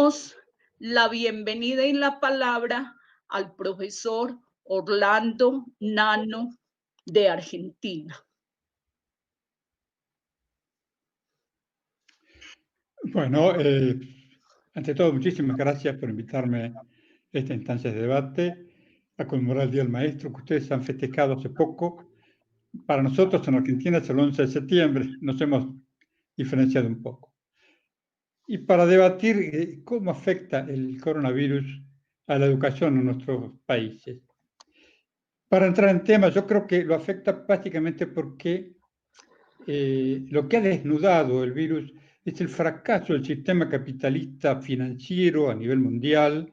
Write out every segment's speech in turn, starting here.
damos la bienvenida y la palabra al profesor Orlando Nano de Argentina. Bueno, ante todo, muchísimas gracias por invitarme a esta instancia de debate, a conmemorar el Día del Maestro, que ustedes han festejado hace poco. Para nosotros en Argentina es el 11 de septiembre, nos hemos diferenciado un poco. Y para debatir cómo afecta el coronavirus a la educación en nuestros países. Para entrar en tema, yo creo que lo afecta básicamente porque lo que ha desnudado el virus es el fracaso del sistema capitalista financiero a nivel mundial,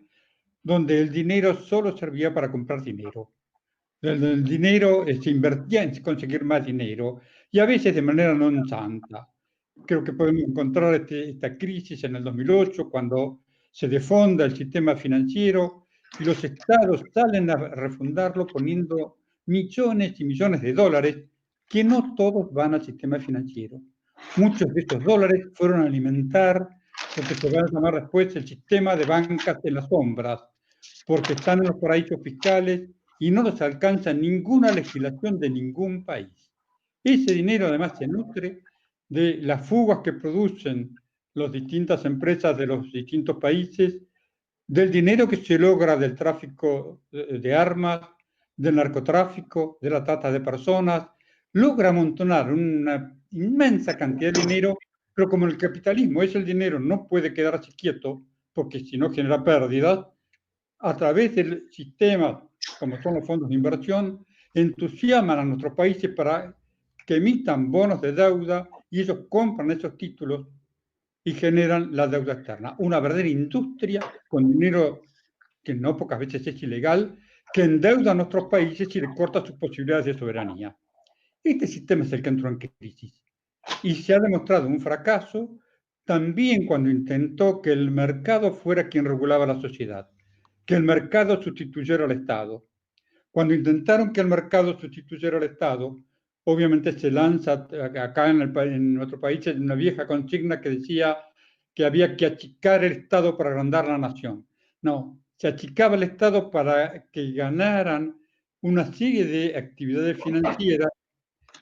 donde el dinero solo servía para comprar dinero. El dinero se invertía en conseguir más dinero y a veces de manera non santa. Creo que podemos encontrar esta crisis en el 2008, cuando se defonda el sistema financiero y los estados salen a refundarlo poniendo millones y millones de dólares, que no todos van al sistema financiero. Muchos de estos dólares fueron a alimentar lo que se va a llamar después el sistema de bancas en las sombras, porque están en los paraísos fiscales y no los alcanza ninguna legislación de ningún país. Ese dinero además se nutre de las fugas que producen las distintas empresas de los distintos países, del dinero que se logra del tráfico de armas, del narcotráfico, de la trata de personas, logra amontonar una inmensa cantidad de dinero, pero como el capitalismo es el dinero, no puede quedarse quieto, porque si no genera pérdidas, a través del sistema, como son los fondos de inversión, entusiasman a nuestros países para que emitan bonos de deuda y ellos compran esos títulos y generan la deuda externa. Una verdadera industria con dinero que no pocas veces es ilegal, que endeuda a nuestros países y le corta sus posibilidades de soberanía. Este sistema es el que entró en crisis y se ha demostrado un fracaso también cuando intentó que el mercado fuera quien regulaba la sociedad, que el mercado sustituyera al Estado. Cuando intentaron que el mercado sustituyera al Estado, obviamente se lanza acá en nuestro país una vieja consigna que decía que había que achicar el Estado para agrandar la nación. No, se achicaba el Estado para que ganaran una serie de actividades financieras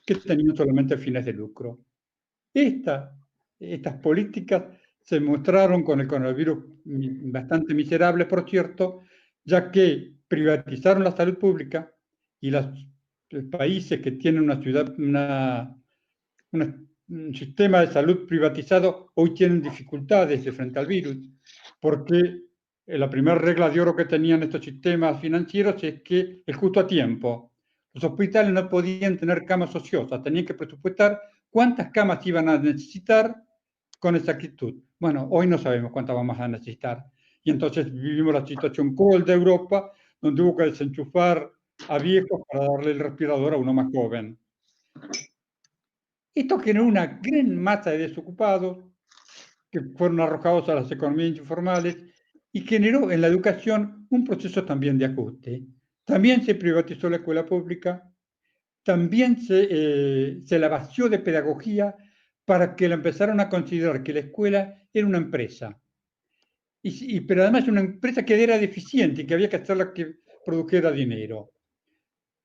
que tenían solamente fines de lucro. Estas políticas se mostraron con el coronavirus bastante miserables, por cierto, ya que privatizaron la salud pública y los países que tienen un sistema de salud privatizado hoy tienen dificultades de frente al virus, porque la primera regla de oro que tenían estos sistemas financieros es que es justo a tiempo. Los hospitales no podían tener camas ociosas, tenían que presupuestar cuántas camas iban a necesitar con exactitud. Bueno, hoy no sabemos cuántas vamos a necesitar. Y entonces vivimos la situación cruel de Europa, donde hubo que desenchufar a viejos para darle el respirador a uno más joven. Esto generó una gran masa de desocupados que fueron arrojados a las economías informales y generó en la educación un proceso también de ajuste. También se privatizó la escuela pública, también se la vació de pedagogía para que la empezaron a considerar que la escuela era una empresa. Pero además una empresa que era deficiente y que había que hacerla que produjera dinero.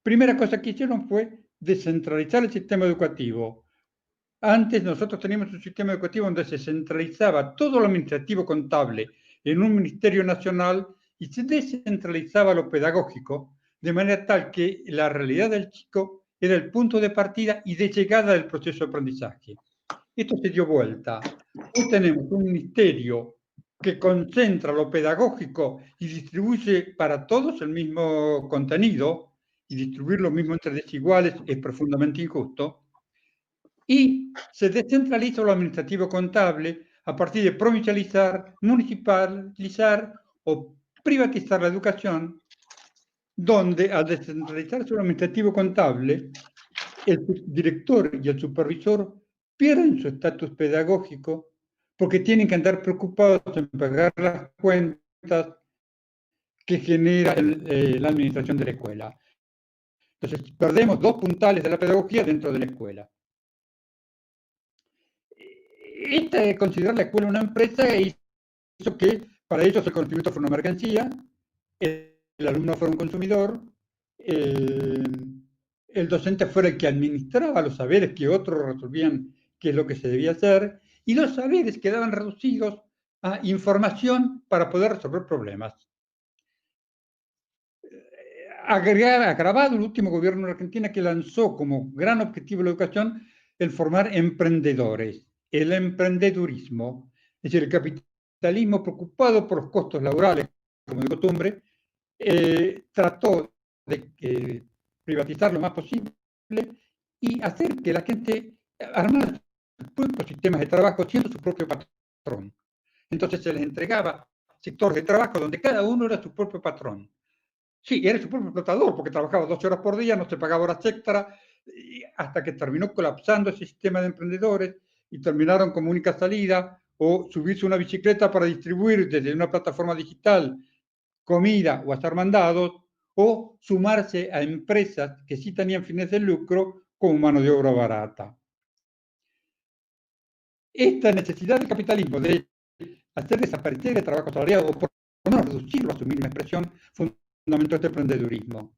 Primera cosa que hicieron fue descentralizar el sistema educativo. Antes nosotros teníamos un sistema educativo donde se centralizaba todo lo administrativo contable en un ministerio nacional y se descentralizaba lo pedagógico, de manera tal que la realidad del chico era el punto de partida y de llegada del proceso de aprendizaje. Esto se dio vuelta. Hoy tenemos un ministerio que concentra lo pedagógico y distribuye para todos el mismo contenido, y distribuir lo mismo entre desiguales es profundamente injusto, y se descentraliza lo administrativo contable a partir de provincializar, municipalizar o privatizar la educación, donde al descentralizarse lo administrativo contable, el director y el supervisor pierden su estatus pedagógico porque tienen que andar preocupados en pagar las cuentas que genera la administración de la escuela. Entonces, perdemos dos puntales de la pedagogía dentro de la escuela. Considerar la escuela una empresa hizo que Para ellos el conocimiento fue una mercancía, el alumno fue un consumidor, el docente fue el que administraba los saberes que otros resolvían qué es lo que se debía hacer, y los saberes quedaban reducidos a información para poder resolver problemas. Agravado el último gobierno de Argentina, que lanzó como gran objetivo de la educación el formar emprendedores, el emprendedurismo, es decir, el capitalismo preocupado por los costos laborales, como de costumbre, trató de privatizar lo más posible y hacer que la gente armara sus propios sistemas de trabajo siendo su propio patrón. Entonces se les entregaba sectores de trabajo donde cada uno era su propio patrón. Sí, era su propio explotador, porque trabajaba 12 horas por día, no se pagaba horas extra, hasta que terminó colapsando ese sistema de emprendedores y terminaron como única salida o subirse una bicicleta para distribuir desde una plataforma digital comida o hacer mandados, o sumarse a empresas que sí tenían fines de lucro como mano de obra barata. Esta necesidad del capitalismo de hacer desaparecer el trabajo asalariado, o por lo menos reducirlo a su mínima expresión, fundamentó este emprendedurismo.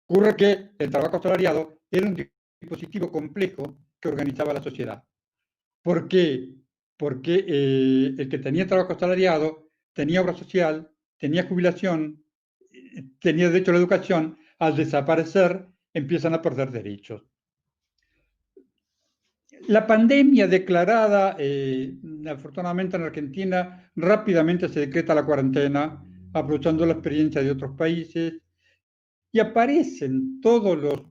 Ocurre que el trabajo asalariado era un dispositivo complejo que organizaba la sociedad. ¿Por qué? Porque el que tenía trabajo asalariado tenía obra social, tenía jubilación, tenía derecho a la educación. Al desaparecer, empiezan a perder derechos. La pandemia declarada, afortunadamente en Argentina, rápidamente se decreta la cuarentena, aprovechando la experiencia de otros países, y aparecen todos los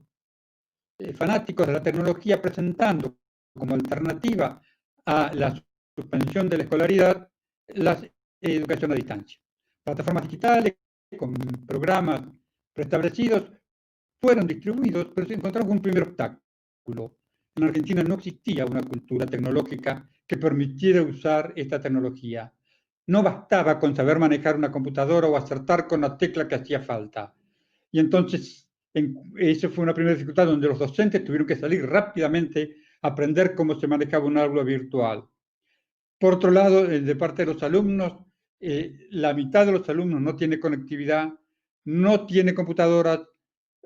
fanáticos de la tecnología presentando como alternativa a la suspensión de la escolaridad la educación a distancia. Plataformas digitales con programas preestablecidos fueron distribuidos, pero se encontraron con un primer obstáculo. En Argentina no existía una cultura tecnológica que permitiera usar esta tecnología. No bastaba con saber manejar una computadora o acertar con la tecla que hacía falta. Y entonces, eso fue una primera dificultad donde los docentes tuvieron que salir rápidamente a aprender cómo se manejaba un aula virtual. Por otro lado, de parte de los alumnos, la mitad de los alumnos no tiene conectividad, no tiene computadoras,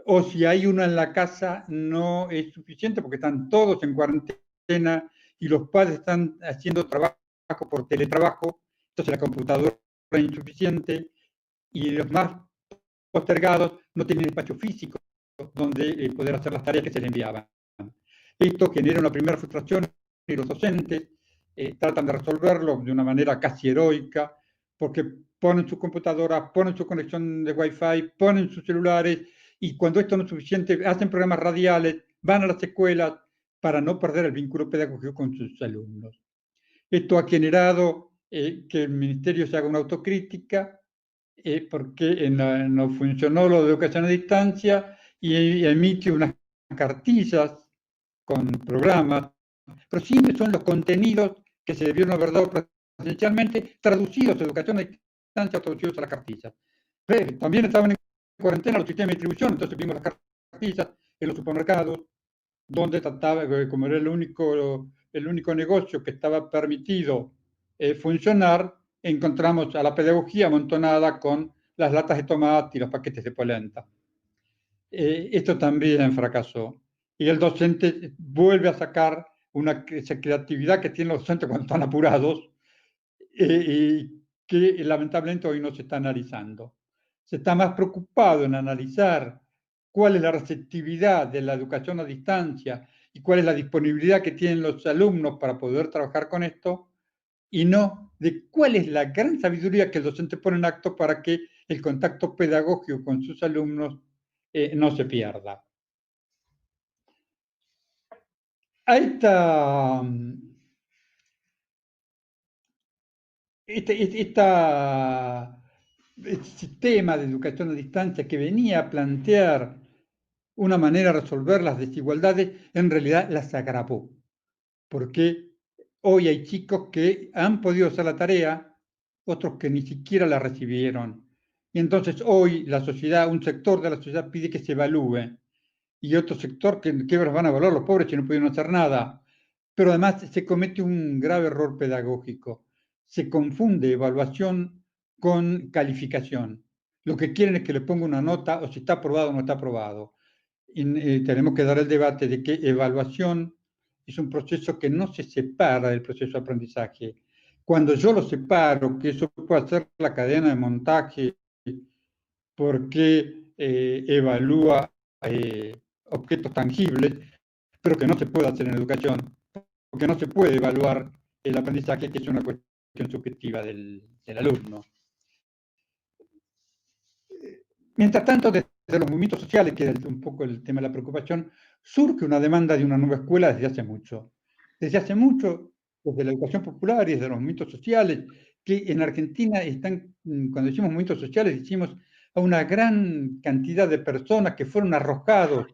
o si hay una en la casa no es suficiente porque están todos en cuarentena y los padres están haciendo trabajo por teletrabajo, entonces la computadora es insuficiente y los más postergados no tienen espacio físico donde poder hacer las tareas que se les enviaban. Esto genera una primera frustración y los docentes tratan de resolverlo de una manera casi heroica, porque ponen sus computadoras, ponen su conexión de Wi-Fi, ponen sus celulares, y cuando esto no es suficiente, hacen programas radiales, van a las escuelas para no perder el vínculo pedagógico con sus alumnos. Esto ha generado que el ministerio se haga una autocrítica, porque no funcionó lo de educación a distancia y emite unas cartillas con programas, pero siempre son los contenidos que se debieron haber dado presencialmente traducidos a educación a distancia o traducidos a las cartillas. Pero también estaban en cuarentena los sistemas de distribución, entonces vimos las cartillas en los supermercados, donde trataba, como era el único negocio que estaba permitido funcionar, encontramos a la pedagogía amontonada con las latas de tomate y los paquetes de polenta. Esto también fracasó. Y el docente vuelve a sacar esa creatividad que tienen los docentes cuando están apurados y que lamentablemente hoy no se está analizando. Se está más preocupado en analizar cuál es la receptividad de la educación a distancia y cuál es la disponibilidad que tienen los alumnos para poder trabajar con esto, y no de cuál es la gran sabiduría que el docente pone en acto para que el contacto pedagógico con sus alumnos no se pierda. A este sistema de educación a distancia que venía a plantear una manera de resolver las desigualdades, en realidad las agravó, porque hoy hay chicos que han podido hacer la tarea, otros que ni siquiera la recibieron. Y entonces hoy la sociedad, un sector de la sociedad pide que se evalúe, y otro sector que van a evaluar los pobres que no pudieron hacer nada. Pero además se comete un grave error pedagógico. se confunde evaluación con calificación. Lo que quieren es que le ponga una nota o si está aprobado o no está aprobado. Y tenemos que dar el debate de que evaluación es un proceso que no se separa del proceso de aprendizaje. Cuando yo lo separo, que eso puede hacer la cadena de montaje, porque evalúa objetos tangibles, pero que no se puede hacer en educación, porque no se puede evaluar el aprendizaje, que es una cuestión subjetiva del alumno. Mientras tanto, desde los movimientos sociales, que es un poco el tema de la preocupación, surge una demanda de una nueva escuela desde hace mucho. Desde hace mucho, desde la educación popular y desde los movimientos sociales, que en Argentina están, cuando decimos movimientos sociales, decimos a una gran cantidad de personas que fueron arrojados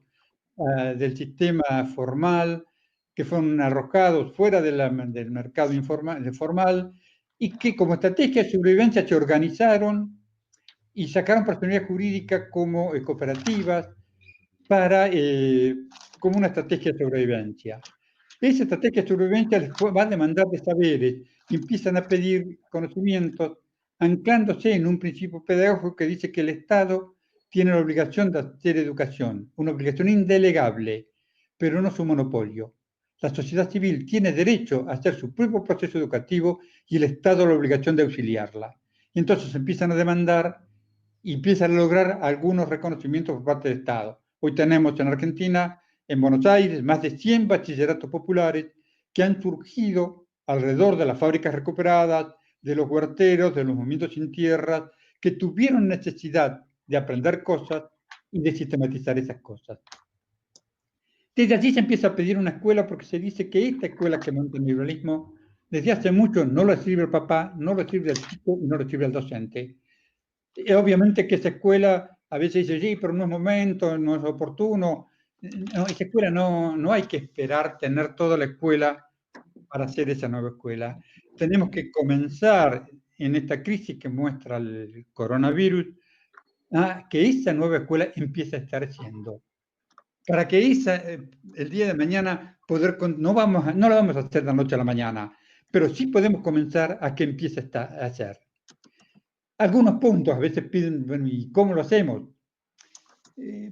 del sistema formal, que fueron arrojados fuera del mercado formal, y que como estrategia de sobrevivencia se organizaron y sacaron personalidad jurídica como cooperativas para, como una estrategia de sobrevivencia. Esa estrategia de sobrevivencia les va a demandar de saberes y empiezan a pedir conocimientos anclándose en un principio pedagógico que dice que el Estado tiene la obligación de hacer educación, una obligación indelegable, pero no su monopolio. La sociedad civil tiene derecho a hacer su propio proceso educativo y el Estado la obligación de auxiliarla. Y entonces empiezan a demandar y empiezan a lograr algunos reconocimientos por parte del Estado. Hoy tenemos en Argentina, en Buenos Aires, más de 100 bachilleratos populares que han surgido alrededor de las fábricas recuperadas, de los huerteros, de los movimientos sin tierras, que tuvieron necesidad de aprender cosas y de sistematizar esas cosas. Desde allí se empieza a pedir una escuela porque se dice que esta escuela que monta el neoliberalismo desde hace mucho no lo sirve el papá, no lo sirve el chico y no lo sirve el docente. Obviamente que esa escuela a veces dice, sí, pero no es momento, no es oportuno. No, esa escuela no hay que esperar tener toda la escuela para hacer esa nueva escuela. Tenemos que comenzar en esta crisis que muestra el coronavirus, a que esa nueva escuela empiece a estar siendo. Para que el día de mañana no la vamos a hacer de la noche a la mañana, pero sí podemos comenzar a que empiece a hacer. Algunos puntos a veces piden, bueno, ¿y cómo lo hacemos?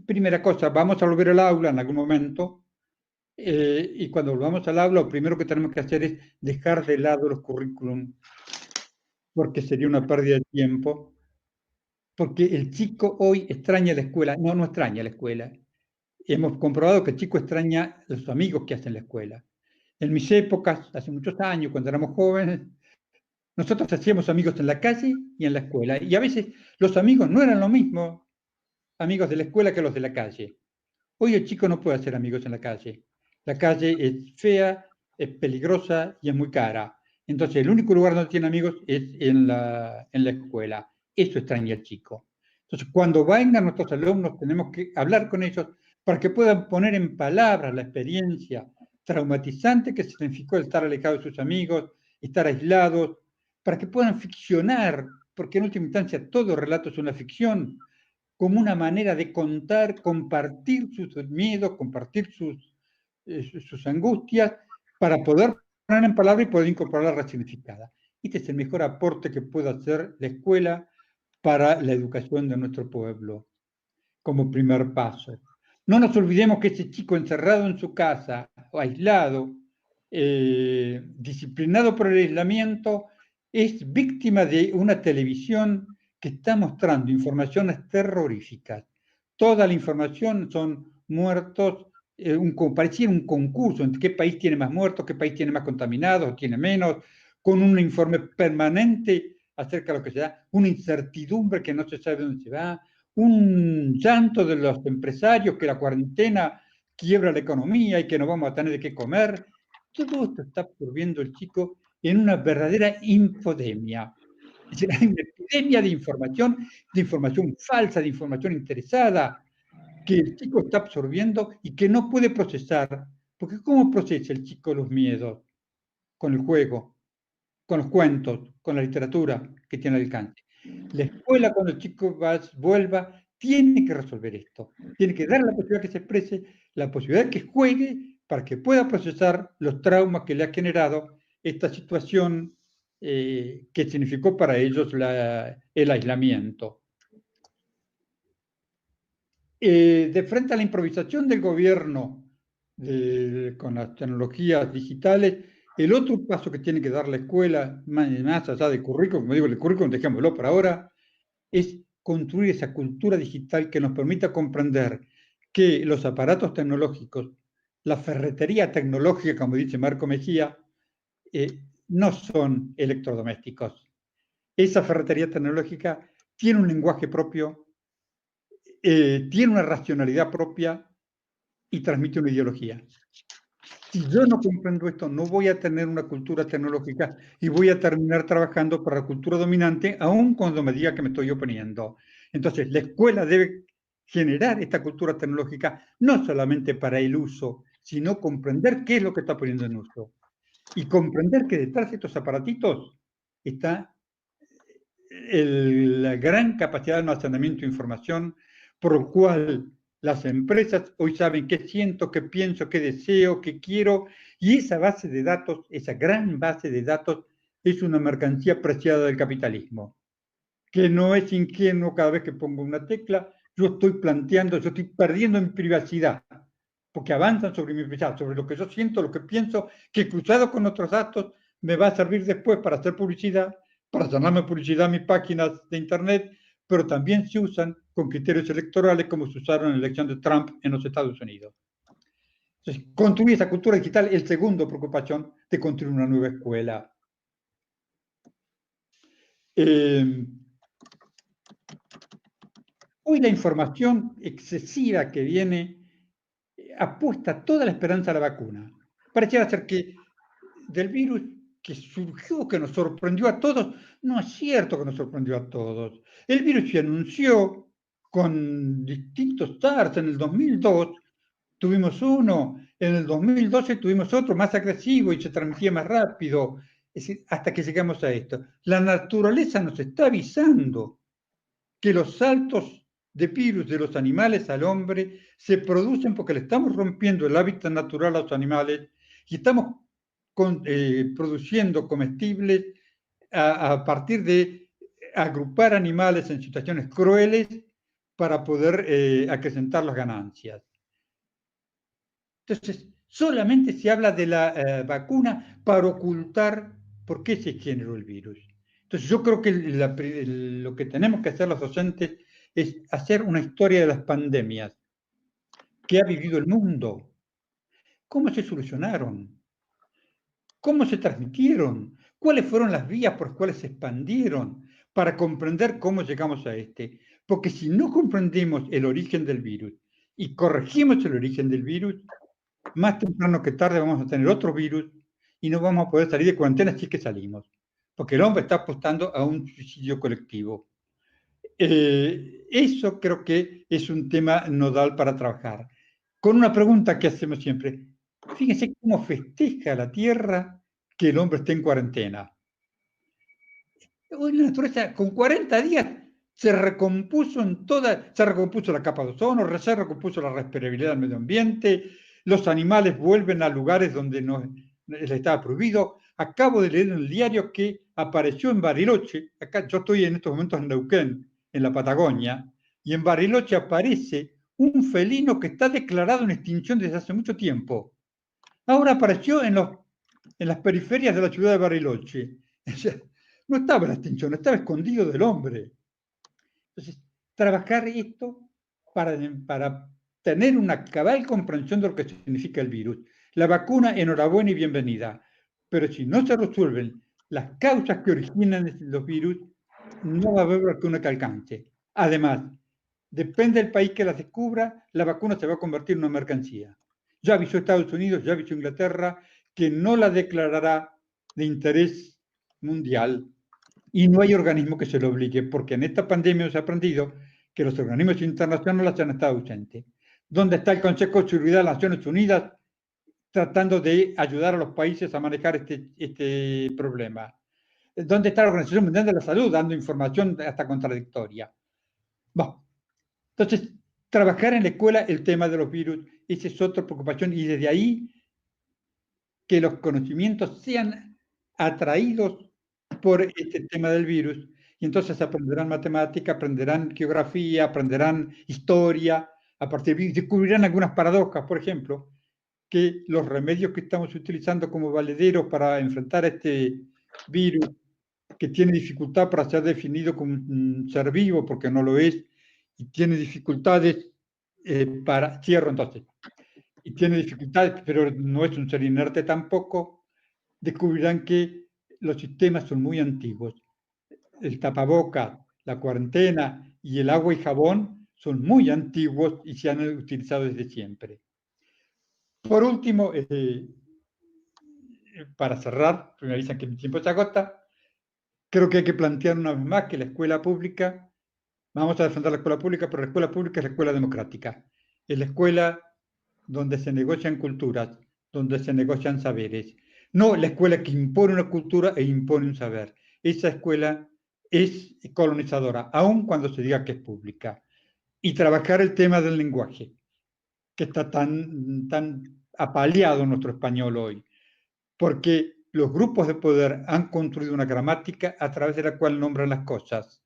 Primera cosa, vamos a volver al aula en algún momento, y cuando volvamos al aula, lo primero que tenemos que hacer es dejar de lado los currículum, porque sería una pérdida de tiempo, porque el chico hoy extraña la escuela, no extraña la escuela. Hemos comprobado que el chico extraña los amigos que hacen la escuela. En mis épocas, hace muchos años, cuando éramos jóvenes, nosotros hacíamos amigos en la calle y en la escuela, y a veces los amigos no eran lo mismo amigos de la escuela que los de la calle. Hoy el chico no puede hacer amigos en la calle. La calle es fea, es peligrosa y es muy cara. Entonces, el único lugar donde tiene amigos es en la escuela. Eso extraña el chico. Entonces, cuando vengan nuestros alumnos, tenemos que hablar con ellos para que puedan poner en palabras la experiencia traumatizante que significó el estar alejado de sus amigos, estar aislados, para que puedan ficcionar, porque en última instancia todo relato es una ficción, como una manera de contar, compartir sus miedos, compartir sus angustias, para poder poner en palabras y poder incorporarla resignificada. Este es el mejor aporte que puede hacer la escuela para la educación de nuestro pueblo, como primer paso. No nos olvidemos que ese chico encerrado en su casa, o aislado, disciplinado por el aislamiento, es víctima de una televisión que está mostrando informaciones terroríficas. Toda la información son muertos, pareciera un concurso entre qué país tiene más muertos, qué país tiene más contaminados, tiene menos, con un informe permanente acerca de lo que se da, una incertidumbre que no se sabe dónde se va, un llanto de los empresarios que la cuarentena quiebra la economía y que no vamos a tener de qué comer. Todo esto está absorbiendo el chico en una verdadera infodemia. Es decir, hay una epidemia de información falsa, de información interesada, que el chico está absorbiendo y que no puede procesar. Porque ¿cómo procesa el chico los miedos? Con el juego, con los cuentos, con la literatura que tiene al alcance. La escuela, cuando el chico vuelva, tiene que resolver esto. Tiene que dar la posibilidad que se exprese, la posibilidad que juegue para que pueda procesar los traumas que le ha generado esta situación que significó para ellos el aislamiento. De frente a la improvisación del gobierno con las tecnologías digitales, el otro paso que tiene que dar la escuela, más allá del currículum, como digo, el currículum, dejémoslo por ahora, es construir esa cultura digital que nos permita comprender que los aparatos tecnológicos, la ferretería tecnológica, como dice Marco Mejía, no son electrodomésticos. Esa ferretería tecnológica tiene un lenguaje propio, tiene una racionalidad propia y transmite una ideología. Si yo no comprendo esto, no voy a tener una cultura tecnológica y voy a terminar trabajando para la cultura dominante, aun cuando me diga que me estoy oponiendo. Entonces, la escuela debe generar esta cultura tecnológica no solamente para el uso, sino comprender qué es lo que está poniendo en uso. Y comprender que detrás de estos aparatitos está la gran capacidad de almacenamiento de información, por lo cual las empresas hoy saben qué siento, qué pienso, qué deseo, qué quiero, y esa base de datos, esa gran base de datos, es una mercancía preciada del capitalismo, que no es ingenuo cada vez que pongo una tecla, yo estoy planteando, yo estoy perdiendo mi privacidad, porque avanzan sobre mi privacidad, sobre lo que yo siento, lo que pienso, que cruzado con otros datos me va a servir después para hacer publicidad, para llenarme publicidad a mis páginas de internet, pero también se usan con criterios electorales como se usaron en la elección de Trump en los Estados Unidos. Entonces, construir esa cultura digital es la segunda preocupación de construir una nueva escuela. Hoy la información excesiva que viene apuesta toda la esperanza a la vacuna. Pareciera ser que del virus que surgió, que nos sorprendió a todos, no es cierto que nos sorprendió a todos. El virus se anunció con distintos SARS. En el 2002 tuvimos uno, en el 2012 tuvimos otro más agresivo y se transmitía más rápido. Es decir, hasta que llegamos a esto. La naturaleza nos está avisando que los saltos de virus de los animales al hombre se producen porque le estamos rompiendo el hábitat natural a los animales y estamos produciendo comestibles a partir de agrupar animales en situaciones crueles para poder acrecentar las ganancias. Entonces, solamente se habla de la vacuna para ocultar por qué se generó el virus. Entonces, yo creo que lo que tenemos que hacer los docentes es hacer una historia de las pandemias que ha vivido el mundo. ¿Cómo se solucionaron? ¿Cómo se transmitieron? ¿Cuáles fueron las vías por las cuales se expandieron para comprender cómo llegamos a este? Porque si no comprendemos el origen del virus y corregimos el origen del virus, más temprano que tarde vamos a tener otro virus y no vamos a poder salir de cuarentena si es que salimos. Porque el hombre está apostando a un suicidio colectivo. Eso creo que es un tema nodal para trabajar. Con una pregunta que hacemos siempre. Fíjense cómo festeja la Tierra que el hombre esté en cuarentena. Hoy la naturaleza, con 40 días, se recompuso se recompuso la capa de ozono, se recompuso la respirabilidad del medio ambiente, los animales vuelven a lugares donde no les estaba prohibido. Acabo de leer en el diario que apareció en Bariloche, acá yo estoy en estos momentos en Neuquén, en la Patagonia, y en Bariloche aparece un felino que está declarado en extinción desde hace mucho tiempo. Ahora apareció en las periferias de la ciudad de Bariloche. No estaba en la extinción, estaba escondido del hombre. Entonces, trabajar esto para tener una cabal comprensión de lo que significa el virus. La vacuna, enhorabuena y bienvenida. Pero si no se resuelven las causas que originan los virus, no va a haber vacuna que alcance. Además, depende del país que las descubra, la vacuna se va a convertir en una mercancía. Ya avisó Estados Unidos, ya avisó Inglaterra, que no la declarará de interés mundial y no hay organismo que se lo obligue, porque en esta pandemia se ha aprendido que los organismos internacionales han estado ausentes. ¿Dónde está el Consejo de Seguridad de las Naciones Unidas tratando de ayudar a los países a manejar este problema? ¿Dónde está la Organización Mundial de la Salud dando información hasta contradictoria? Bueno, entonces, trabajar en la escuela el tema de los virus, esa es otra preocupación, y desde ahí que los conocimientos sean atraídos por este tema del virus, y entonces aprenderán matemática, aprenderán geografía, aprenderán historia, a partir de descubrirán algunas paradojas, por ejemplo, que los remedios que estamos utilizando como valederos para enfrentar este virus, que tiene dificultad para ser definido como un ser vivo, porque no lo es, y tiene dificultades para... Cierro entonces. Y tiene dificultades, pero no es un ser inerte tampoco, descubrirán que los sistemas son muy antiguos. El tapabocas, la cuarentena y el agua y jabón son muy antiguos y se han utilizado desde siempre. Por último, para cerrar, me avisan que mi tiempo se agota, creo que hay que plantear una vez más que la escuela pública, vamos a defender la escuela pública, pero la escuela pública es la escuela democrática. Es la escuela donde se negocian culturas, donde se negocian saberes. No la escuela que impone una cultura e impone un saber. Esa escuela es colonizadora, aun cuando se diga que es pública. Y trabajar el tema del lenguaje, que está tan apaleado en nuestro español hoy. Porque los grupos de poder han construido una gramática a través de la cual nombran las cosas.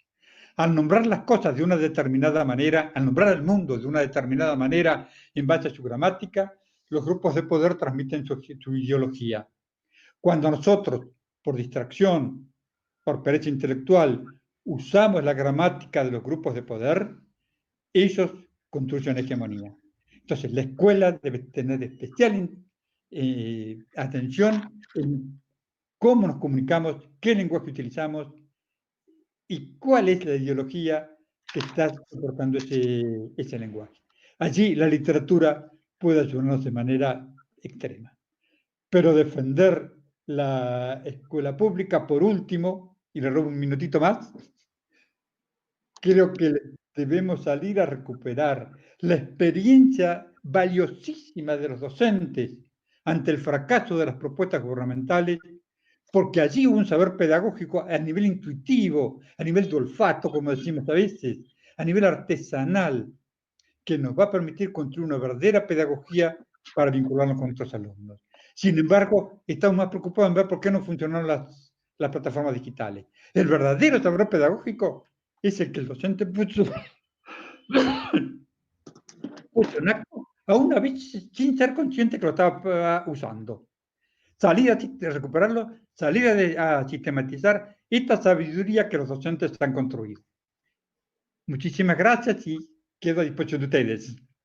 Al nombrar las cosas de una determinada manera, al nombrar el mundo de una determinada manera en base a su gramática, los grupos de poder transmiten su ideología. Cuando nosotros, por distracción, por pereza intelectual, usamos la gramática de los grupos de poder, ellos construyen hegemonía. Entonces, la escuela debe tener especial atención en cómo nos comunicamos, qué lenguaje utilizamos y cuál es la ideología que está soportando ese lenguaje. Allí la literatura puede ayudarnos de manera extrema. Pero defender la escuela pública, por último, y le robo un minutito más, creo que debemos salir a recuperar la experiencia valiosísima de los docentes ante el fracaso de las propuestas gubernamentales, porque allí hubo un saber pedagógico a nivel intuitivo, a nivel de olfato, como decimos a veces, a nivel artesanal, que nos va a permitir construir una verdadera pedagogía para vincularnos con nuestros alumnos. Sin embargo, estamos más preocupados en ver por qué no funcionaron las plataformas digitales. El verdadero saber pedagógico es el que el docente puso en acto, aún a veces sin ser consciente que lo estaba usando. Salir a recuperarlo, salir a sistematizar esta sabiduría que los docentes han construido. Muchísimas gracias y quedo a disposición de ustedes.